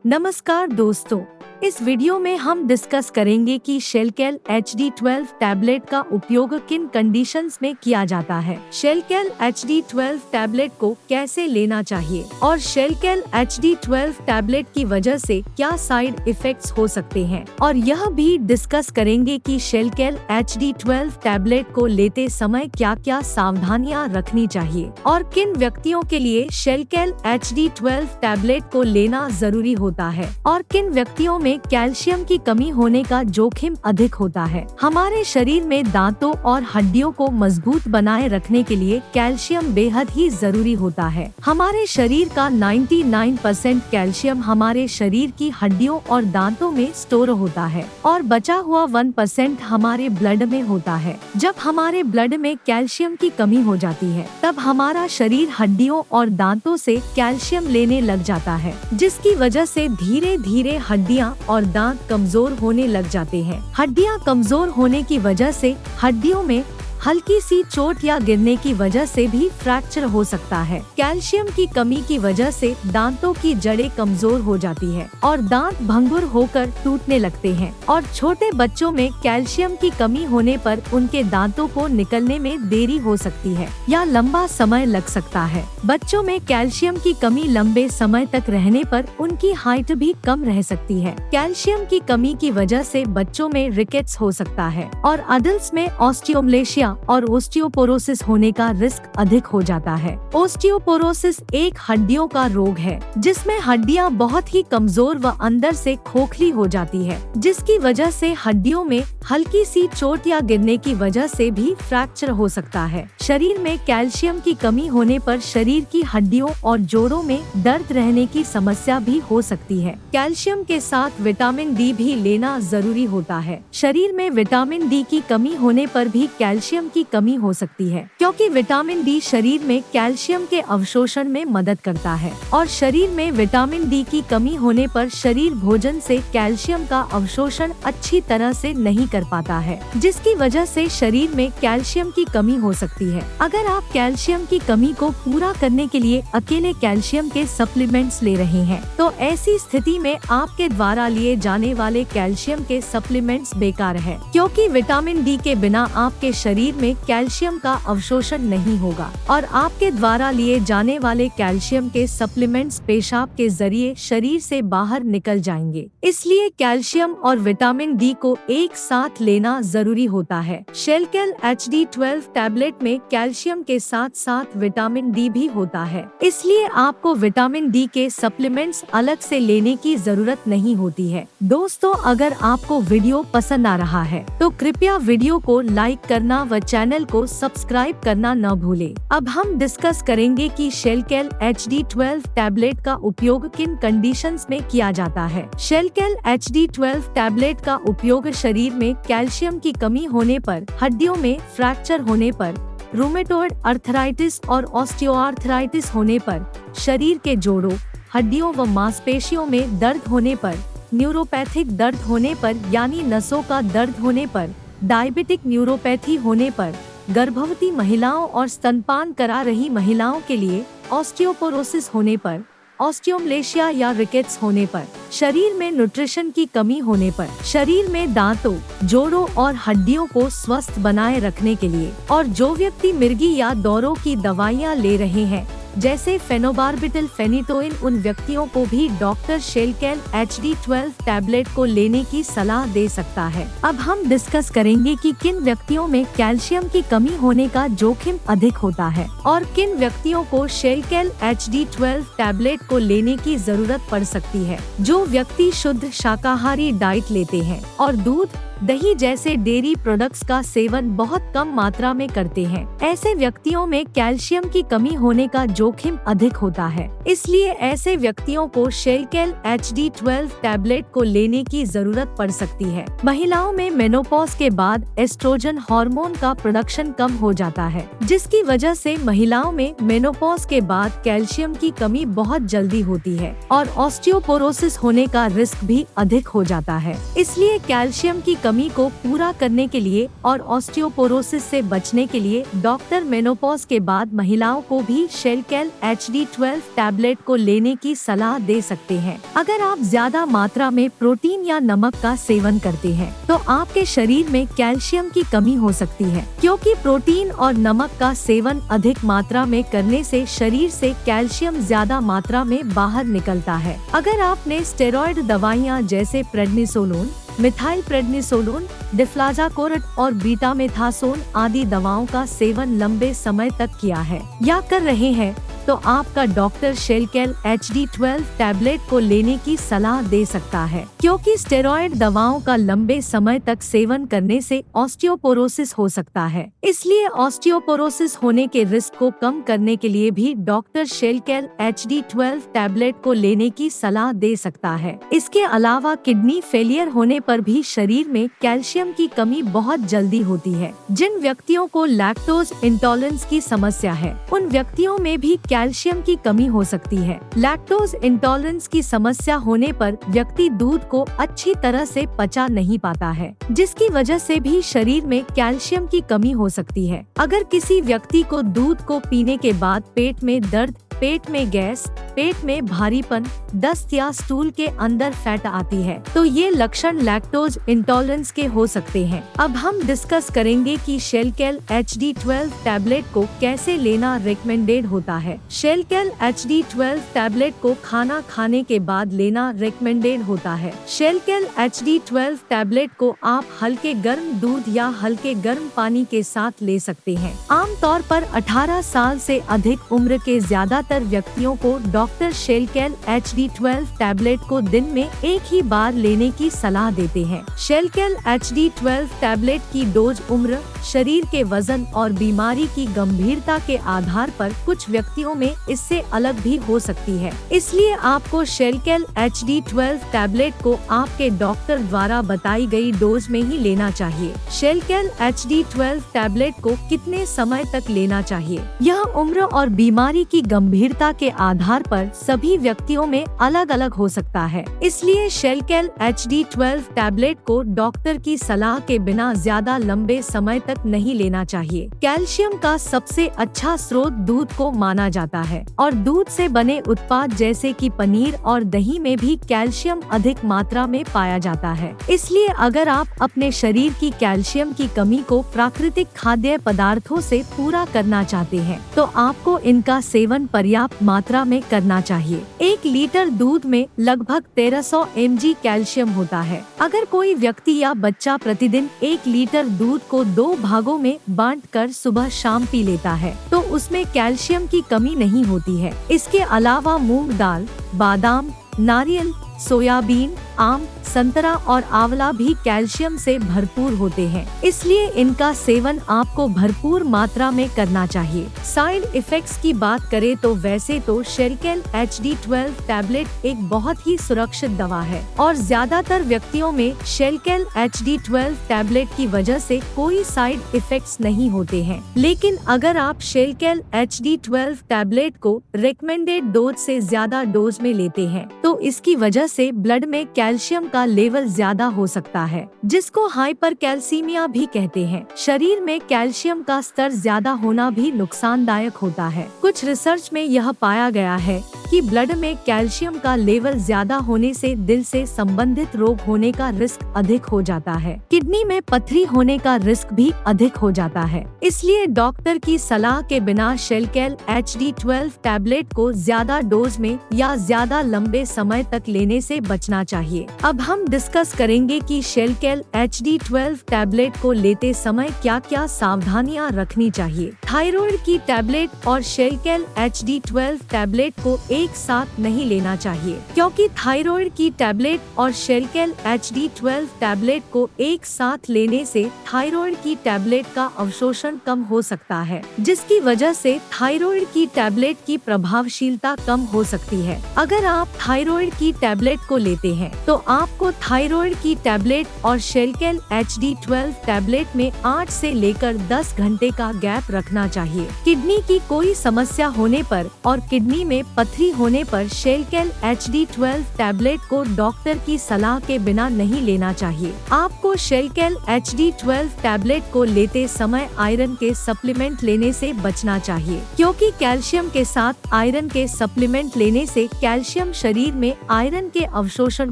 नमस्कार दोस्तों, इस वीडियो में हम डिस्कस करेंगे कि शेलकेल HD12 टैबलेट का उपयोग किन कंडीशंस में किया जाता है, शेलकेल HD12 टैबलेट को कैसे लेना चाहिए और शेलकेल HD12 टैबलेट की वजह से क्या साइड इफेक्ट्स हो सकते हैं, और यह भी डिस्कस करेंगे कि शेलकेल HD12 टैबलेट को लेते समय क्या क्या सावधानियां रखनी चाहिए और किन व्यक्तियों के लिए शेलकेल HD12 टैबलेट को लेना जरूरी होता है और किन व्यक्तियों में कैल्शियम की कमी होने का जोखिम अधिक होता है। हमारे शरीर में दांतों और हड्डियों को मजबूत बनाए रखने के लिए कैल्शियम बेहद ही जरूरी होता है। हमारे शरीर का 99% कैल्शियम हमारे शरीर की हड्डियों और दांतों में स्टोर होता है और बचा हुआ 1% हमारे ब्लड में होता है। जब हमारे ब्लड में कैल्शियम की कमी हो जाती है तब हमारा शरीर हड्डियों और दांतों से कैल्शियम लेने लग जाता है, जिसकी वजह से धीरे धीरे हड्डियां और दांत कमजोर होने लग जाते हैं। हड्डियां कमजोर होने की वजह से हड्डियों में हल्की सी चोट या गिरने की वजह से भी फ्रैक्चर हो सकता है। कैल्शियम की कमी की वजह से दांतों की जड़ें कमजोर हो जाती है और दांत भंगुर होकर टूटने लगते हैं और छोटे बच्चों में कैल्शियम की कमी होने पर उनके दांतों को निकलने में देरी हो सकती है या लंबा समय लग सकता है। बच्चों में कैल्शियम की कमी लंबे समय तक रहने पर उनकी हाइट भी कम रह सकती है। कैल्शियम की कमी की वजह से बच्चों में रिकेट्स हो सकता है और अडल्ट्स में ऑस्टियोमलेशिया और ओस्टियोपोरोसिस होने का रिस्क अधिक हो जाता है। ओस्टियोपोरोसिस एक हड्डियों का रोग है जिसमें हड्डियां बहुत ही कमजोर व अंदर से खोखली हो जाती है, जिसकी वजह से हड्डियों में हल्की सी चोट या गिरने की वजह से भी फ्रैक्चर हो सकता है। शरीर में कैल्शियम की कमी होने पर शरीर की हड्डियों और जोड़ों में दर्द रहने की समस्या भी हो सकती है। कैल्शियम के साथ विटामिन डी भी लेना जरूरी होता है। शरीर में विटामिन डी की कमी होने पर भी कैल्शियम की कमी हो सकती है, क्योंकि विटामिन डी शरीर में कैल्शियम के अवशोषण में मदद करता है और शरीर में विटामिन डी की कमी होने पर शरीर भोजन से कैल्शियम का अवशोषण अच्छी तरह से नहीं कर पाता है, जिसकी वजह से शरीर में कैल्शियम की कमी हो सकती है। अगर आप कैल्शियम की कमी को पूरा करने के लिए अकेले कैल्शियम के सप्लीमेंट्स ले रहे हैं तो ऐसी स्थिति में आपके द्वारा लिए जाने वाले कैल्शियम के सप्लीमेंट्स बेकार है, क्योंकि विटामिन डी के बिना आपके शरीर में कैल्शियम का अवशोषण नहीं होगा और आपके द्वारा लिए जाने वाले कैल्शियम के सप्लीमेंट्स पेशाब के जरिए शरीर से बाहर निकल जाएंगे। इसलिए कैल्शियम और विटामिन डी को एक साथ लेना जरूरी होता है। शेलकेल HD12 टैबलेट में कैल्शियम के साथ साथ विटामिन डी भी होता है, इसलिए आपको विटामिन डी के सप्लीमेंट्स अलग से लेने की जरूरत नहीं होती है। दोस्तों, अगर आपको वीडियो पसंद आ रहा है तो कृपया वीडियो को लाइक करना व चैनल को सब्सक्राइब करना न भूलें। अब हम डिस्कस करेंगे कि शेलकेल HD12 टैबलेट का उपयोग किन कंडीशंस में किया जाता है। शेलकेल HD12 टैबलेट का उपयोग शरीर में कैल्शियम की कमी होने पर, हड्डियों में फ्रैक्चर होने पर, रूमेटॉइड अर्थराइटिस और ऑस्टियोआर्थराइटिस होने पर, शरीर के जोड़ों, हड्डियों व मांसपेशियों में दर्द होने पर, न्यूरोपैथिक दर्द होने पर यानी नसों का दर्द होने पर, डायबिटिक न्यूरोपैथी होने पर, गर्भवती महिलाओं और स्तनपान करा रही महिलाओं के लिए ऑस्टियोपोरोसिस होने पर, ऑस्टियोमलेशिया या रिकेट्स होने पर, शरीर में न्यूट्रिशन की कमी होने पर, शरीर में दांतों, जोड़ों और हड्डियों को स्वस्थ बनाए रखने के लिए, और जो व्यक्ति मिर्गी या दौरों की दवाइयां ले रहे हैं जैसे फेनोबार्बिटल फेनिटोइन, उन व्यक्तियों को भी डॉक्टर शेलकेल HD12 टैबलेट को लेने की सलाह दे सकता है। अब हम डिस्कस करेंगे कि किन व्यक्तियों में कैल्शियम की कमी होने का जोखिम अधिक होता है और किन व्यक्तियों को शेलकेल HD12 टैबलेट को लेने की जरूरत पड़ सकती है। जो व्यक्ति शुद्ध शाकाहारी डाइट लेते हैं और दूध, दही जैसे डेयरी प्रोडक्ट्स का सेवन बहुत कम मात्रा में करते हैं, ऐसे व्यक्तियों में कैल्शियम की कमी होने का जोखिम अधिक होता है। इसलिए ऐसे व्यक्तियों को शेलकेल HD12 टैबलेट को लेने की जरूरत पड़ सकती है। महिलाओं में मेनोपॉज के बाद एस्ट्रोजन हार्मोन का प्रोडक्शन कम हो जाता है, जिसकी वजह से महिलाओं में मेनोपॉज के बाद कैल्शियम की कमी बहुत जल्दी होती है और ऑस्टियोपोरोसिस होने का रिस्क भी अधिक हो जाता है। इसलिए कैल्शियम की कमी को पूरा करने के लिए और ऑस्टियोपोरोसिस से बचने के लिए डॉक्टर मेनोपॉज के बाद महिलाओं को भी शेलकेल HD12 टैबलेट को लेने की सलाह दे सकते हैं। अगर आप ज्यादा मात्रा में प्रोटीन या नमक का सेवन करते हैं तो आपके शरीर में कैल्शियम की कमी हो सकती है, क्योंकि प्रोटीन और नमक का सेवन अधिक मात्रा में करने से शरीर से कैल्शियम ज्यादा मात्रा में बाहर निकलता है। अगर आपने स्टेरॉइड दवाइयाँ जैसे प्रेडनिसोलोन, मिथाइल प्रेडनिसोलोन, डिफ्लाजाकोरेट और बीटामेथासोन आदि दवाओं का सेवन लंबे समय तक किया है या कर रहे हैं तो आपका डॉक्टर शेलकेल HD12 टैबलेट को लेने की सलाह दे सकता है, क्योंकि स्टेरॉइड दवाओं का लंबे समय तक सेवन करने से ऑस्टियोपोरोसिस हो सकता है। इसलिए ऑस्टियोपोरोसिस होने के रिस्क को कम करने के लिए भी डॉक्टर शेलकेल HD12 टैबलेट को लेने की सलाह दे सकता है। इसके अलावा किडनी फेलियर होने पर भी शरीर में कैल्शियम की कमी बहुत जल्दी होती है। जिन व्यक्तियों को लैक्टोज इंटॉलरेंस की समस्या है उन व्यक्तियों में भी कैल्शियम की कमी हो सकती है। लैक्टोज इंटॉलरेंस की समस्या होने पर व्यक्ति दूध को अच्छी तरह से पचा नहीं पाता है, जिसकी वजह से भी शरीर में कैल्शियम की कमी हो सकती है। अगर किसी व्यक्ति को दूध को पीने के बाद पेट में दर्द, पेट में गैस, पेट में भारीपन, दस्त या स्टूल के अंदर फैट आती है तो ये लक्षण लैक्टोज इंटॉलरेंस के हो सकते हैं। अब हम डिस्कस करेंगे कि शेलकेल HD12 टैबलेट को कैसे लेना रिकमेंडेड होता है। शेलकेल HD12 टैबलेट को खाना खाने के बाद लेना रिकमेंडेड होता है। शेलकेल HD12 टैबलेट को आप हल्के गर्म दूध या हल्के गर्म पानी के साथ ले सकते हैं। आमतौर पर 18 साल से अधिक उम्र के ज्यादातर व्यक्तियों को डॉक्टर शेलकेल HD12 टैबलेट को दिन में एक ही बार लेने की सलाह देते हैं। शेलकेल HD12 टैबलेट की डोज उम्र, शरीर के वजन और बीमारी की गंभीरता के आधार पर कुछ व्यक्तियों में इससे अलग भी हो सकती है। इसलिए आपको शेलकेल HD12 टैबलेट को आपके डॉक्टर द्वारा बताई गई डोज में ही लेना चाहिए। शेलकेल HD12 टैबलेट को कितने समय तक लेना चाहिए, यह उम्र और बीमारी की गंभीरता के आधार पर सभी व्यक्तियों में अलग अलग हो सकता है। इसलिए शेलकेल HD12 टैबलेट को डॉक्टर की सलाह के बिना ज्यादा लंबे समय तक नहीं लेना चाहिए। कैल्शियम का सबसे अच्छा स्रोत दूध को माना जाता है और दूध से बने उत्पाद जैसे कि पनीर और दही में भी कैल्शियम अधिक मात्रा में पाया जाता है। इसलिए अगर आप अपने शरीर की कैल्शियम की कमी को प्राकृतिक खाद्य पदार्थों से पूरा करना चाहते हैं तो आपको इनका सेवन पर्याप्त मात्रा में करना चाहिए। 1 लीटर दूध में लगभग 1300 mg कैल्शियम होता है। अगर कोई व्यक्ति या बच्चा प्रतिदिन 1 लीटर दूध को 2 भागों में बांटकर सुबह शाम पी लेता है तो उसमें कैल्शियम की कमी नहीं होती है। इसके अलावा मूंग दाल, बादाम, नारियल, सोयाबीन, आम, संतरा और आंवला भी कैल्शियम से भरपूर होते हैं, इसलिए इनका सेवन आपको भरपूर मात्रा में करना चाहिए। साइड इफेक्ट्स की बात करें तो वैसे तो शेलकेल HD12 टैबलेट एक बहुत ही सुरक्षित दवा है और ज्यादातर व्यक्तियों में शेलकेल HD12 टैबलेट की वजह से कोई साइड इफेक्ट्स नहीं होते हैं। लेकिन अगर आप शेलकेल HD12 टैबलेट को रिकमेंडेड डोज से ज्यादा डोज में लेते हैं तो इसकी वजह से ब्लड में कैल्शियम का लेवल ज्यादा हो सकता है, जिसको हाइपरकैल्सीमिया भी कहते हैं। शरीर में कैल्शियम का स्तर ज्यादा होना भी नुकसानदायक होता है। कुछ रिसर्च में यह पाया गया है कि ब्लड में कैल्शियम का लेवल ज्यादा होने से दिल से संबंधित रोग होने का रिस्क अधिक हो जाता है। किडनी में पथरी होने का रिस्क भी अधिक हो जाता है। इसलिए डॉक्टर की सलाह के बिना शेलकेल HD12 टैबलेट को ज्यादा डोज में या ज्यादा लंबे समय तक लेने से बचना चाहिए। अब हम डिस्कस करेंगे कि शेलकेल HD12 टैबलेट को लेते समय क्या क्या सावधानियां रखनी चाहिए। थायराइड की टैबलेट और शेलकेल HD12 टैबलेट को एक साथ नहीं लेना चाहिए, क्योंकि थायराइड की टैबलेट और शेलकेल HD12 टैबलेट को एक साथ लेने से थायराइड की टैबलेट का अवशोषण कम हो सकता है, जिसकी वजह से थायराइड की टैबलेट की प्रभावशीलता कम हो सकती है। अगर आप थायराइड की टैबलेट को लेते हैं तो आपको थायराइड की टैबलेट और शेलकेल HD12 टैबलेट में 8 से लेकर 10 घंटे का गैप रखना चाहिए। किडनी की कोई समस्या होने पर और किडनी में पथरी बीमारी होने पर शेलकेल HD12 टैबलेट को डॉक्टर की सलाह के बिना नहीं लेना चाहिए। आपको शेलकेल HD12 टैबलेट को लेते समय आयरन के सप्लीमेंट लेने से बचना चाहिए, क्योंकि कैल्शियम के साथ आयरन के सप्लीमेंट लेने से कैल्शियम शरीर में आयरन के अवशोषण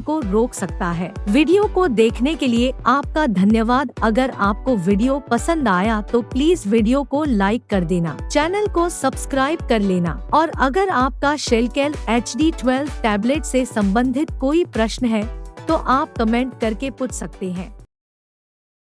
को रोक सकता है। वीडियो को देखने के लिए आपका धन्यवाद। अगर आपको वीडियो पसंद आया तो प्लीज वीडियो को लाइक कर देना, चैनल को सब्सक्राइब कर लेना, और अगर आपका शेलकेल HD12 टैबलेट से संबंधित कोई प्रश्न है तो आप कमेंट करके पूछ सकते हैं।